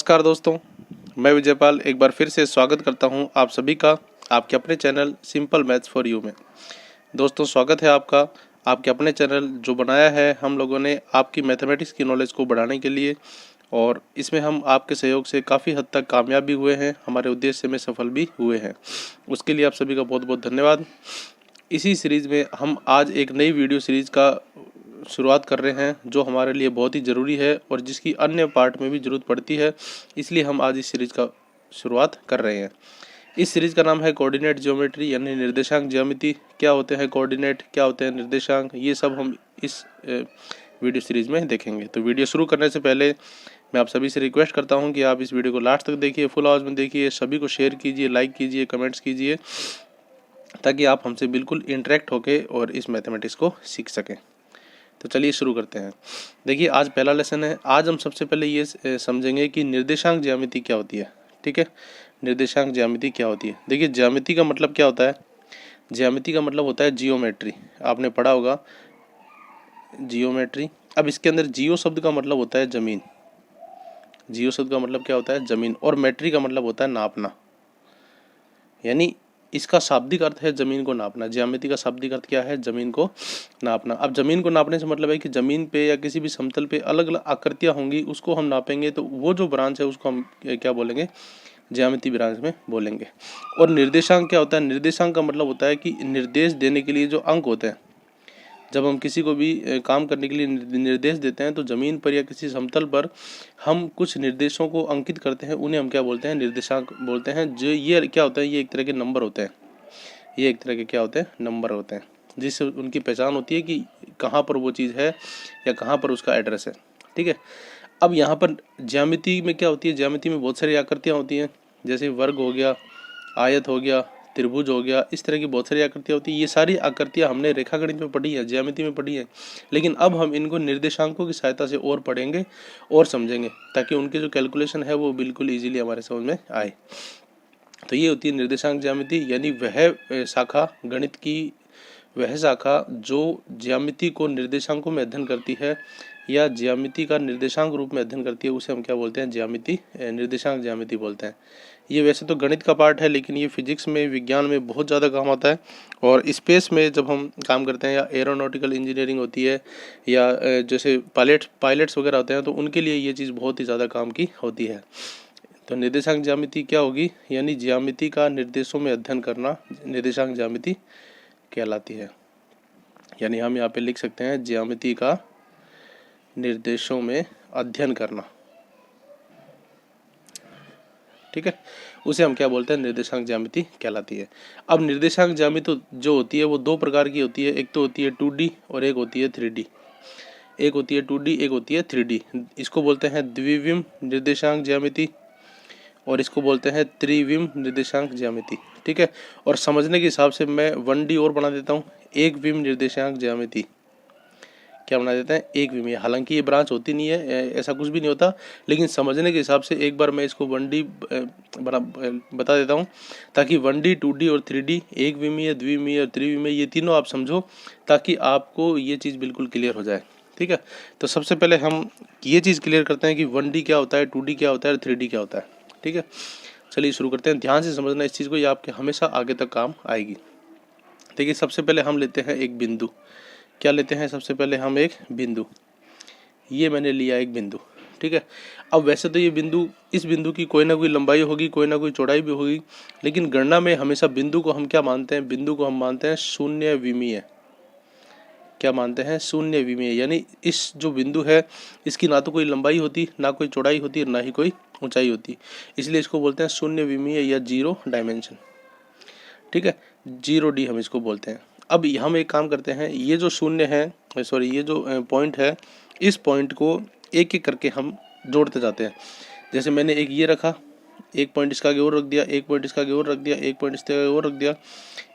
नमस्कार दोस्तों, मैं विजयपाल एक बार फिर से स्वागत करता हूं आप सभी का आपके अपने channel simple maths for you में। दोस्तों स्वागत है आपका आपके अपने चैनल जो बनाया है हम लोगों ने आपकी मैथमेटिक्स की नॉलेज को बढ़ाने के लिए, और इसमें हम आपके सहयोग से काफ़ी हद तक कामयाब भी हुए हैं, हमारे उद्देश्य में सफल भी हुए हैं। उसके लिए आप सभी का बहुत बहुत धन्यवाद। इसी सीरीज़ में हम आज एक नई वीडियो सीरीज़ का शुरुआत कर रहे हैं जो हमारे लिए बहुत ही ज़रूरी है और जिसकी अन्य पार्ट में भी ज़रूरत पड़ती है, इसलिए हम आज इस सीरीज़ का शुरुआत कर रहे हैं। इस सीरीज़ का नाम है कोऑर्डिनेट ज्योमेट्री यानी निर्देशांक ज्यामिति। क्या होते हैं कोऑर्डिनेट, क्या होते हैं निर्देशांक, ये सब हम इस वीडियो सीरीज़ में देखेंगे। तो वीडियो शुरू करने से पहले मैं आप सभी से रिक्वेस्ट करता हूँ कि आप इस वीडियो को लास्ट तक देखिए, फुल आवाज़ में देखिए, सभी को शेयर कीजिए, लाइक कीजिए, कमेंट्स कीजिए, ताकि आप हमसे बिल्कुल इंटरेक्ट होके और इस मैथमेटिक्स को सीख सकें। तो चलिए शुरू करते हैं। देखिए आज पहला लेसन है। आज हम सबसे पहले ये समझेंगे कि निर्देशांक ज्यामिति क्या होती है। ठीक है, निर्देशांक ज्यामिति क्या होती है। देखिए ज्यामिति का मतलब क्या होता है। ज्यामिति का मतलब होता है जियोमेट्री। आपने पढ़ा होगा जियोमेट्री। अब इसके अंदर जियो शब्द का मतलब होता है जमीन। जियो शब्द का मतलब क्या होता है जमीन, और मेट्री का मतलब होता है नापना, यानी इसका शाब्दिक अर्थ है जमीन को नापना। ज्यामिति का शाब्दिक अर्थ क्या है, जमीन को नापना। अब जमीन को नापने से मतलब है कि जमीन पे या किसी भी समतल पे अलग अलग आकृतियां होंगी, उसको हम नापेंगे तो वो जो ब्रांच है उसको हम क्या बोलेंगे, ज्यामिति ब्रांच में बोलेंगे। और निर्देशांक क्या होता है, निर्देशांक का मतलब होता है कि निर्देश देने के लिए जो अंक होते हैं, जब हम किसी को भी काम करने के लिए निर्देश देते हैं तो ज़मीन पर या किसी समतल पर हम कुछ निर्देशों को अंकित करते हैं, उन्हें हम क्या बोलते हैं, निर्देशांक बोलते हैं। जो ये क्या होता है, ये एक तरह के नंबर होते हैं। ये एक तरह के क्या होते हैं, नंबर होते हैं, जिससे उनकी पहचान होती है कि कहाँ पर वो चीज़ है या कहाँ पर उसका एड्रेस है। ठीक है। अब यहाँ पर ज्यामिति में क्या होती है, ज्यामिति में बहुत सारी आकृतियाँ होती हैं, जैसे वर्ग हो गया, आयत हो गया, त्रिभुज हो गया, इस तरह की बहुत सारी आकृतियाँ होती है। ये सारी आकृतियाँ हमने रेखागणित में पढ़ी है, ज्यामिति में पढ़ी है, लेकिन अब हम इनको निर्देशांकों की सहायता से और पढ़ेंगे और समझेंगे, ताकि उनकी जो कैलकुलेशन है वो बिल्कुल ईजिली हमारे समझ में आए। तो ये होती है निर्देशांक ज्यामिति, यानी वह शाखा, गणित की वह शाखा जो ज्यामिति को निर्देशांकों में अध्ययन करती है या ज्यामिति का निर्देशांक रूप में अध्ययन करती है, उसे हम क्या बोलते हैं, ज्यामिति, निर्देशांक ज्यामिति बोलते हैं। ये वैसे तो गणित का पार्ट है, लेकिन ये फिजिक्स में, विज्ञान में बहुत ज़्यादा काम आता है, और स्पेस में जब हम काम करते हैं या एरोनॉटिकल इंजीनियरिंग होती है या जैसे पायलट्स वगैरह होते हैं, तो उनके लिए ये चीज़ बहुत ही ज़्यादा काम की होती है। तो निर्देशांक ज्यामिति क्या होगी, यानी ज्यामिति का निर्देशों में अध्ययन करना निर्देशांक ज्यामिति कहलाती है। यानी हम यहाँ पे लिख सकते हैं ज्यामिति का निर्देशों में अध्ययन करना। ठीक है, उसे हम क्या बोलते हैं, निर्देशांक ज्यामिति कहलाती है। अब निर्देशांक ज्यामिति जो होती है वो दो प्रकार की होती है। एक तो होती है 2D और एक होती है 3D। एक होती है 2D, एक होती है 3D। इसको बोलते हैं द्विविम निर्देशांक ज्यामिति और इसको बोलते हैं त्रिविम निर्देशांक ज्यामिति। ठीक है, और समझने के हिसाब से मैं 1D और बना देता हूँ, एक विम निर्देशांक ज्यामिति। क्या बना देते हैं, एक विमीय। हालांकि ये ब्रांच होती नहीं है, ऐसा कुछ भी नहीं होता, लेकिन समझने के हिसाब से एक बार मैं इसको 1D बता देता हूँ, ताकि 1D 2D और 3D, एक विमीय, द्विविमीय और त्रिविमीय, ये तीनों आप समझो, ताकि आपको ये चीज़ बिल्कुल क्लियर हो जाए। ठीक है, तो सबसे पहले हम ये चीज़ क्लियर करते हैं कि 1D क्या होता है, 2D क्या होता है और 3D क्या होता है। ठीक है, चलिए शुरू करते हैं। ध्यान से समझना इस चीज़ को, ये आपके हमेशा आगे तक काम आएगी। देखिए सबसे पहले हम लेते हैं एक बिंदु। क्या लेते हैं, सबसे पहले हम एक बिंदु। ये मैंने लिया एक बिंदु। ठीक है, अब वैसे तो ये बिंदु, इस बिंदु की कोई ना कोई लंबाई होगी, कोई ना कोई चौड़ाई भी होगी, लेकिन गणना में हमेशा बिंदु को हम क्या मानते हैं, बिंदु को हम मानते हैं शून्य विमीय। क्या मानते हैं, शून्य विमीय। यानी इस जो बिंदु है इसकी ना तो कोई लंबाई होती, ना कोई चौड़ाई होती, ना ही कोई ऊंचाई होती, इसलिए इसको बोलते हैं शून्य विमीय या 0 डायमेंशन। ठीक है, 0D हम इसको बोलते हैं। अब हम एक काम करते हैं, ये जो शून्य है, सॉरी, ये जो पॉइंट है, इस पॉइंट को एक एक करके हम जोड़ते जाते हैं। जैसे मैंने एक ये रखा, एक पॉइंट इसका आगे और रख दिया, एक पॉइंट इसका आगे और रख दिया, एक पॉइंट इसके आगे और रख दिया,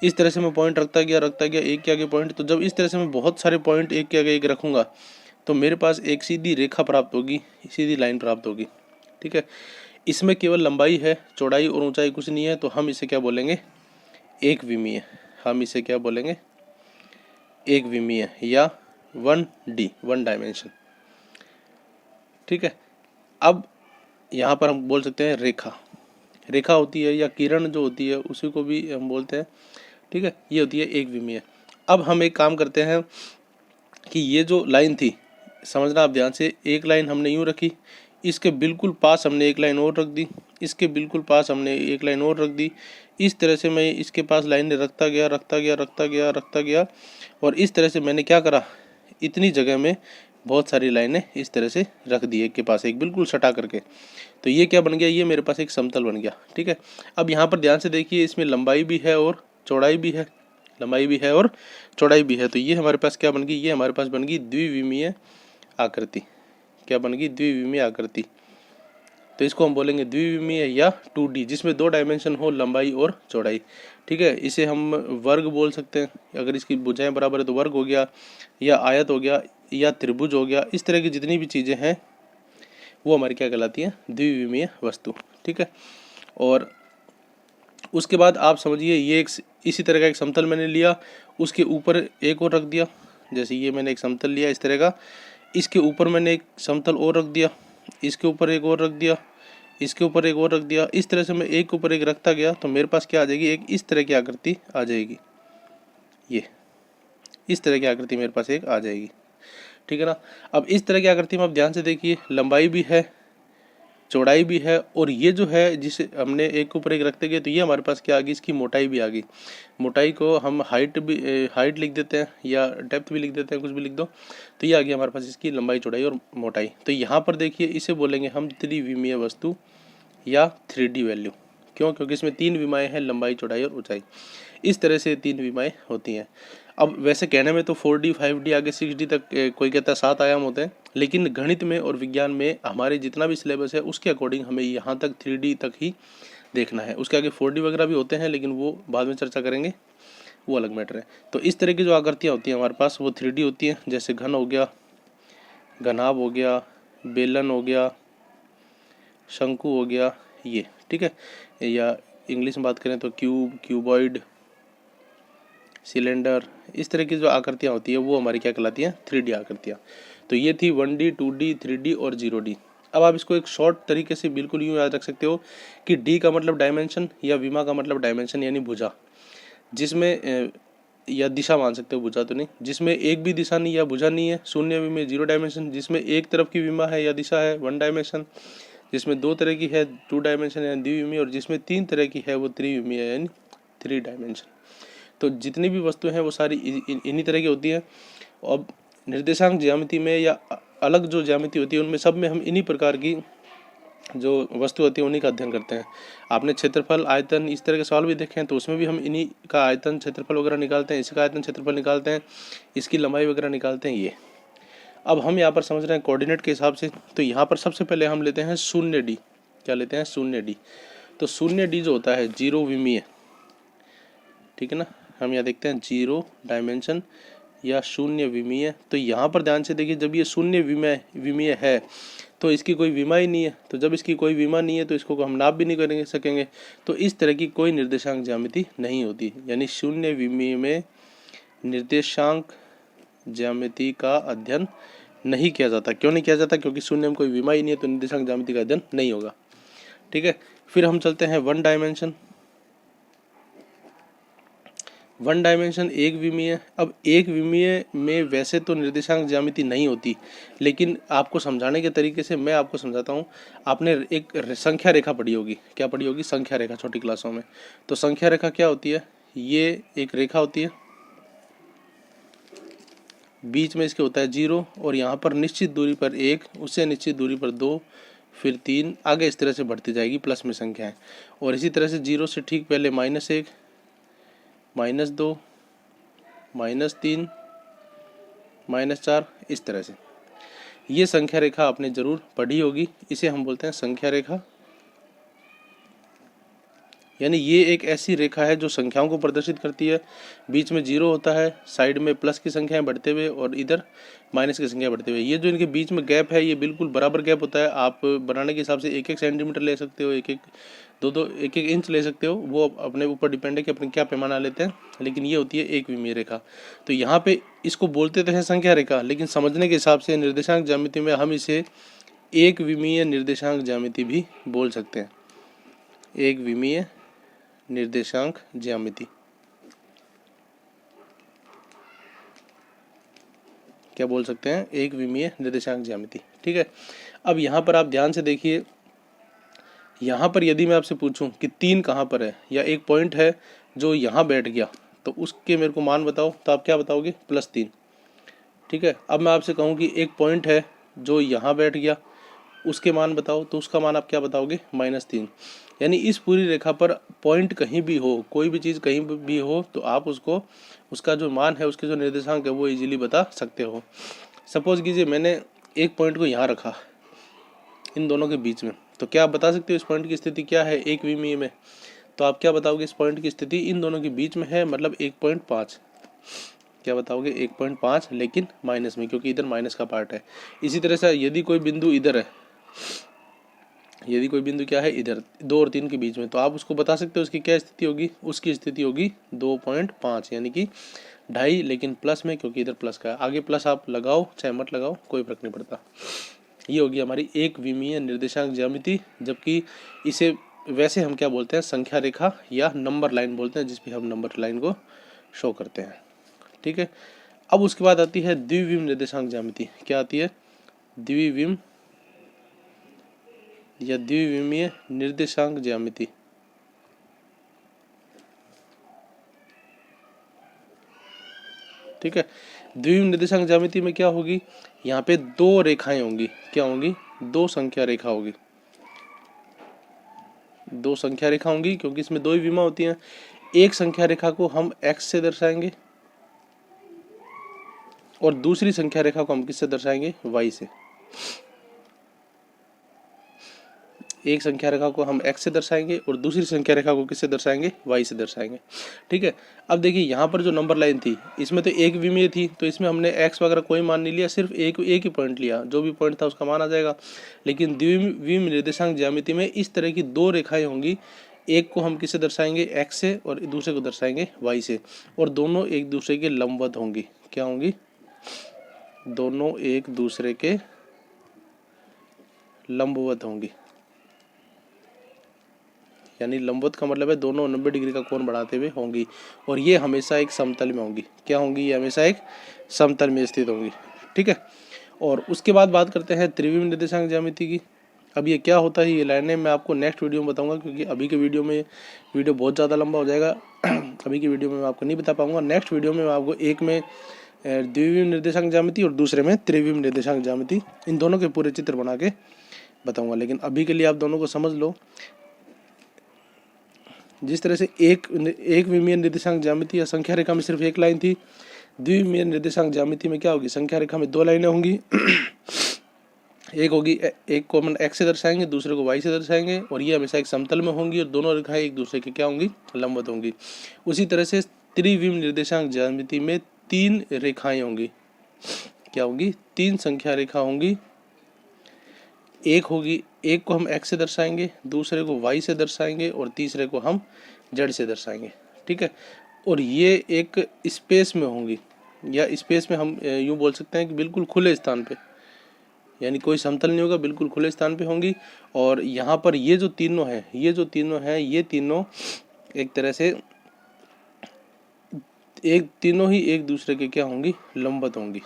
इस तरह से मैं पॉइंट रखता गया एक के आगे पॉइंट। तो जब इस तरह से मैं बहुत सारे पॉइंट एक के आगे एक रखूँगा तो मेरे पास एक सीधी रेखा प्राप्त होगी, सीधी लाइन प्राप्त होगी। ठीक है, इसमें केवल लंबाई है, चौड़ाई और ऊंचाई कुछ नहीं है, तो हम इसे क्या बोलेंगे, एक विमीय। हम इसे क्या बोलेंगे, एक विमीय या 1D, 1 डायमेंशन। ठीक है, अब यहाँ पर हम बोल सकते हैं रेखा, रेखा होती है या किरण जो होती है उसी को भी हम बोलते हैं, ठीक है। ये होती है एक विमीय। अब हम एक काम करते हैं कि ये जो लाइन थी, समझना आप ध्यान से, एक लाइन हमने यूँ रखी, इसके बिल्कुल पास हमने एक लाइन और रख दी, इसके बिल्कुल पास हमने एक लाइन और रख दी। इस तरह से मैं इसके पास लाइन रखता गया रखता गया रखता गया रखता गया, और इस तरह से मैंने क्या करा, इतनी जगह में बहुत सारी लाइनें इस तरह से रख दी एक के पास एक, बिल्कुल सटा करके। तो ये क्या बन गया, ये मेरे पास एक समतल बन गया, ठीक है। अब यहाँ पर ध्यान से देखिए, इसमें लंबाई भी है और चौड़ाई भी है, लंबाई भी है और चौड़ाई भी है। तो ये हमारे पास क्या बन गई, ये हमारे पास बन गई द्विविमीय आकृति। क्या बन गई, द्विविमीय आकृति। तो इसको हम बोलेंगे द्विविमीय या 2D, जिसमें 2 डायमेंशन हो, लंबाई और चौड़ाई, ठीक है। इसे हम वर्ग बोल सकते हैं, अगर इसकी भुजाएं बराबर है तो वर्ग हो गया, या आयत हो गया, या त्रिभुज हो गया। इस तरह की जितनी भी चीज़ें हैं वो हमारी क्या कहलाती हैं, द्विविमीय वस्तु, ठीक है। और उसके बाद आप समझिए, ये एक इसी तरह का एक समतल मैंने लिया, उसके ऊपर एक और रख दिया। जैसे ये मैंने एक समतल लिया इस तरह का, इसके ऊपर मैंने एक समतल और रख दिया, इसके ऊपर एक और रख दिया, इसके ऊपर एक और रख दिया। इस तरह से मैं एक के ऊपर एक रखता गया तो मेरे पास क्या आ जाएगी, एक इस तरह की आकृति आ जाएगी। ये इस तरह की आकृति मेरे पास एक आ जाएगी, ठीक है ना। अब इस तरह की आकृति में आप ध्यान से देखिए, लंबाई भी है, चौड़ाई भी है, और ये जो है जिसे हमने एक के ऊपर एक रखते गए तो ये हमारे पास क्या आ गई, इसकी मोटाई भी आ गई। मोटाई को हम हाइट लिख देते हैं या डेप्थ भी लिख देते हैं, कुछ भी लिख दो। तो ये आ गया हमारे पास इसकी लंबाई, चौड़ाई और मोटाई। तो यहाँ पर देखिए, इसे बोलेंगे हम त्रिविमीय वस्तु या 3D वैल्यू। क्यों, क्योंकि इसमें 3 विमाएँ हैं, लंबाई, चौड़ाई और ऊंचाई। इस तरह से 3 विमाएँ होती हैं। अब वैसे कहने में तो 4D 5D आगे 6D तक कोई कहता है 7 आयाम होते हैं, लेकिन गणित में और विज्ञान में हमारे जितना भी सिलेबस है उसके अकॉर्डिंग हमें यहाँ तक 3D तक ही देखना है। उसके आगे 4D वगैरह भी होते हैं, लेकिन वो बाद में चर्चा करेंगे, वो अलग मैटर है। तो इस तरह की जो आकृतियाँ होती हैं हमारे पास वो 3D होती हैं। जैसे घन हो गया, घनाभ हो गया, बेलन हो गया, शंकु हो गया, ये ठीक है। या इंग्लिश में बात करें तो क्यूब, क्यूबॉइड, सिलेंडर, इस तरह की जो आकृतियाँ होती है वो हमारी क्या कहलाती हैं, 3D आकृतियाँ। तो ये थी 1D 2D 3D और 0D। अब आप इसको एक शॉर्ट तरीके से बिल्कुल यूँ याद रख सकते हो कि D का मतलब डायमेंशन, या विमा का मतलब डायमेंशन यानी भुजा, जिसमें या दिशा मान सकते हो, भुजा तो नहीं, जिसमें एक भी दिशा नहीं या भुजा नहीं है, शून्य विमीय 0 डायमेंशन, जिसमें एक तरफ की विमा है या दिशा है 1 डायमेंशन, जिसमें 2 तरह की है 2 डायमेंशन यानी द्विविमीय, और जिसमें 3 तरह की है वो त्रिविमीय यानी 3 डायमेंशन। तो जितनी भी वस्तुएं हैं वो सारी इन्हीं तरह की होती हैं। अब निर्देशांक ज्यामिति में या अलग जो ज्यामिति होती है उनमें सब में हम इन्हीं प्रकार की जो वस्तु होती है उन्हीं का अध्ययन करते हैं। आपने क्षेत्रफल, आयतन, इस तरह के सवाल भी देखे हैं, तो उसमें भी हम इन्हीं का आयतन, क्षेत्रफल वगैरह निकालते हैं, इसका आयतन, क्षेत्रफल निकालते हैं, इसकी लंबाई वगैरह निकालते हैं। ये अब हम यहाँ पर समझ रहे हैं कोऑर्डिनेट के हिसाब से। तो यहाँ पर सबसे पहले हम लेते हैं 0D। क्या लेते हैं, 0D। तो 0D जो होता है 0 विमीय, ठीक है ना। हम यहाँ देखते हैं 0 डायमेंशन या 0 विमीय। तो यहाँ पर ध्यान से देखिए, जब ये 0 विमीय है तो इसकी कोई विमा ही नहीं है। तो जब इसकी कोई विमा नहीं है तो इसको हम नाप भी नहीं करेंगे सकेंगे। तो इस तरह की कोई निर्देशांक ज्यामिति नहीं होती, यानी 0 विमीय में निर्देशांक ज्यामिति का अध्ययन नहीं किया जाता। क्यों नहीं किया जाता, क्योंकि 0 में कोई विमा ही नहीं है, तो निर्देशांक ज्यामिति का अध्ययन नहीं होगा, ठीक है। फिर हम चलते हैं 1 डायमेंशन। 1 डायमेंशन एक विमीय। अब एक विमीय में वैसे तो निर्देशांक ज्यामिति नहीं होती, लेकिन आपको समझाने के तरीके से मैं आपको समझाता हूँ। आपने एक संख्या रेखा पढ़ी होगी, क्या पढ़ी होगी, संख्या रेखा, छोटी क्लासों में। तो संख्या रेखा क्या होती है, ये एक रेखा होती है, बीच में इसके होता है 0, और यहाँ पर निश्चित दूरी पर 1, उससे निश्चित दूरी पर 2, फिर 3, आगे इस तरह से बढ़ती जाएगी प्लस में संख्याएं। और इसी तरह से 0 से ठीक पहले -1, -2, -3, -4, इस तरह से। ये संख्या रेखा आपने जरूर पढ़ी होगी। इसे हम बोलते हैं संख्या रेखा, यानी ये एक ऐसी रेखा है जो संख्याओं को प्रदर्शित करती है। बीच में 0 होता है, साइड में प्लस की संख्याएं बढ़ते हुए और इधर माइनस की संख्या बढ़ते हुए। ये जो इनके बीच में गैप है ये बिल्कुल बराबर गैप होता है। आप बनाने के हिसाब से 1-1 सेंटीमीटर ले सकते हो, 1-1, 2-2, 1-1 इंच ले सकते हो, वो अपने ऊपर डिपेंड है कि अपने क्या पैमाना लेते हैं। लेकिन ये होती है एक विमीय रेखा। तो यहाँ पे इसको बोलते तो हैं संख्या रेखा, लेकिन समझने के हिसाब से निर्देशांक ज्यामिति में हम इसे एक विमीय निर्देशांक ज्यामिति भी बोल सकते हैं। एक विमीय निर्देशांक ज्यामिति क्या बोल सकते हैं? एक विमीय निर्देशांक ज्यामिति। ठीक है, अब यहाँ पर आप ध्यान से देखिए, यहाँ पर यदि मैं आपसे पूछूं कि 3 कहाँ पर है या एक पॉइंट है जो यहाँ बैठ गया तो उसके मेरे को मान बताओ, तो आप क्या बताओगे? +3। ठीक है, अब मैं आपसे कहूँ कि एक पॉइंट है जो यहाँ बैठ गया, उसके मान बताओ, तो उसका मान आप क्या बताओगे? -3। यानी इस पूरी रेखा पर पॉइंट कहीं भी हो, कोई भी चीज़ कहीं भी हो, तो आप उसको, उसका जो मान है, उसके जो निर्देशांक है वो इजीली बता सकते हो। सपोज कीजिए मैंने एक पॉइंट को यहाँ रखा इन दोनों के बीच में, तो क्या आप बता सकते हो इस पॉइंट की स्थिति क्या है एक विमीय में? तो आप क्या बताओगे? इस पॉइंट की स्थिति इन दोनों के बीच में है, मतलब 1.5। क्या बताओगे? 1.5, लेकिन माइनस में, क्योंकि इधर माइनस का पार्ट है। इसी तरह से यदि कोई बिंदु इधर है, यदि कोई बिंदु क्या है इधर 2 और 3 के बीच में, तो आप उसको बता सकते हो उसकी क्या स्थिति होगी? उसकी स्थिति होगी 2.5, यानी कि 2.5, लेकिन प्लस में, क्योंकि इधर प्लस का है। आगे प्लस आप लगाओ चाहे मत लगाओ, कोई फर्क नहीं पड़ता। ये होगी हमारी एक विमीय निर्देशांक ज्यामिति, जबकि इसे वैसे हम क्या बोलते हैं? संख्या रेखा या नंबर लाइन बोलते हैं, जिसपे हम नंबर लाइन को शो करते हैं। ठीक है, अब उसके बाद आती है द्विविम निर्देशांक ज्यामिति। क्या आती है? द्विविम या द्विविमीय निर्देशांक ज्यामिति। ठीक है, द्विविम निर्देशांक ज्यामिति में क्या होगी? यहाँ पे 2 रेखाएं होंगी। क्या होंगी? 2 संख्या रेखा होगी। 2 संख्या रेखा होंगी, क्योंकि इसमें 2 ही विमा होती हैं। एक संख्या रेखा को हम x से दर्शाएंगे और दूसरी संख्या रेखा को हम किससे दर्शाएंगे? y से। एक संख्या रेखा को हम x से दर्शाएंगे और दूसरी संख्या रेखा को किससे दर्शाएंगे? y से दर्शाएंगे। ठीक है, अब देखिए यहाँ पर जो नंबर लाइन थी, इसमें तो एक विमीय थी, तो इसमें हमने x वगैरह कोई मान नहीं लिया, सिर्फ एक ही पॉइंट लिया, जो भी पॉइंट था उसका मान आ जाएगा। लेकिन द्विविम निर्देशांक ज्यामिति में इस तरह की 2 रेखाएं होंगी, एक को हम किससे दर्शाएंगे? x से, और दूसरे को दर्शाएंगे y से, और दोनों एक दूसरे के लंबवत होंगी। क्या होंगी? दोनों एक दूसरे के लंबवत होंगी। यानी लंबवत का मतलब है दोनों 90 डिग्री का कोण बढ़ाते हुए होंगी, और ये हमेशा एक समतल में होंगी। क्या होंगी? ये हमेशा एक समतल में स्थित होंगी। ठीक है, और उसके बाद बात करते हैं त्रिविम निर्देशांक ज्यामिति की। अब ये क्या होता है, ये लाइनें मैं आपको नेक्स्ट वीडियो में बताऊंगा, क्योंकि अभी के वीडियो में वीडियो बहुत ज़्यादा लंबा हो जाएगा। अभी की वीडियो में मैं आपको नहीं बता पाऊंगा। नेक्स्ट वीडियो में मैं आपको एक में द्विविम निर्देशांक ज्यामिति और दूसरे में त्रिविम निर्देशांक ज्यामिति, इन दोनों के पूरे चित्र बना के बताऊंगा। लेकिन अभी के लिए आप दोनों को समझ लो, जिस तरह से एक विमीय निर्देशांक ज्यामिति या संख्या रेखा में सिर्फ एक लाइन थी, द्विविमीय निर्देशांक ज्यामिति में क्या होगी? संख्या रेखा में 2 लाइनें होंगी। एक होगी, एक को हम x से दर्शाएंगे, दूसरे को y से दर्शाएंगे, और ये हमेशा एक समतल में होंगी, और दोनों रेखाएं एक दूसरे के क्या होंगी? लंबवत होंगी। उसी तरह से त्रिविम निर्देशांक ज्यामिति में 3 रेखाएं होंगी। क्या होंगी? 3 संख्या रेखा होंगी। एक होगी, एक को हम x से दर्शाएंगे, दूसरे को y से दर्शाएंगे, और तीसरे को हम z से दर्शाएंगे। ठीक है, और ये एक स्पेस में होंगी, या स्पेस में हम यूँ बोल सकते हैं कि बिल्कुल खुले स्थान पे, यानी कोई समतल नहीं होगा, बिल्कुल खुले स्थान पे होंगी। और यहाँ पर ये जो तीनों हैं, ये तीनों एक तरह से तीनों ही एक दूसरे के क्या होंगी? लंबवत होंगी।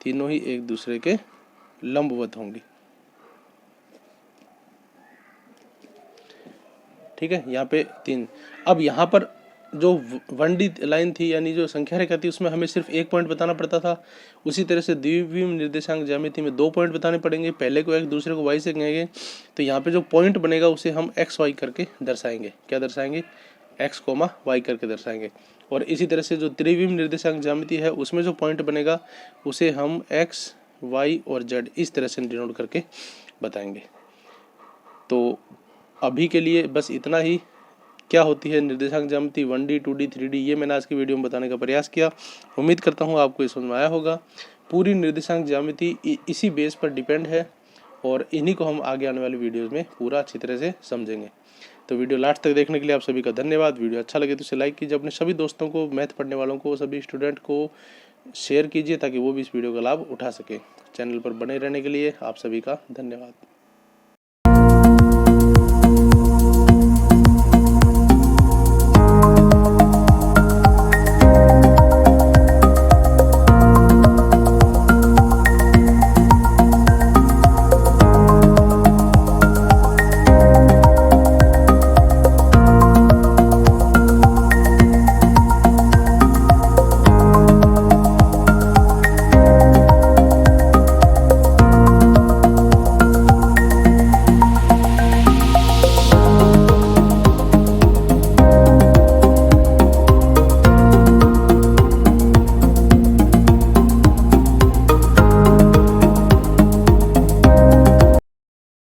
तीनों ही एक दूसरे के लंबवत होंगी। ठीक है, यहाँ पे 3। अब यहाँ पर जो 1D लाइन थी, यानी जो संख्या रेखा थी, उसमें हमें सिर्फ एक पॉइंट बताना पड़ता था। उसी तरह से द्विविम निर्देशांक ज्यामिति में 2 पॉइंट बताने पड़ेंगे, पहले को x, दूसरे को y से कहेंगे। तो यहाँ पे जो पॉइंट बनेगा उसे हम x y करके दर्शाएंगे। क्या दर्शाएंगे? x, y करके दर्शाएंगे। और इसी तरह से जो त्रिविम निर्देशांक ज्यामिति है, उसमें जो पॉइंट बनेगा उसे हम x, y और z इस तरह से डिनोट करके बताएंगे। तो अभी के लिए बस इतना ही। क्या होती है निर्देशांक ज्यामिति 1D, 2D, 3D, ये मैंने आज की वीडियो में बताने का प्रयास किया। उम्मीद करता हूँ आपको ये समझ में आया होगा। पूरी निर्देशांक ज्यामिति इसी बेस पर डिपेंड है, और इन्हीं को हम आगे आने वाली वीडियोज़ में पूरा अच्छी तरह से समझेंगे। तो वीडियो लास्ट तक देखने के लिए आप सभी का धन्यवाद। वीडियो अच्छा लगे तो इसे लाइक कीजिए, अपने सभी दोस्तों को, मैथ पढ़ने वालों को, सभी स्टूडेंट को शेयर कीजिए ताकि वो भी इस वीडियो का लाभ उठा सके। चैनल पर बने रहने के लिए आप सभी का धन्यवाद।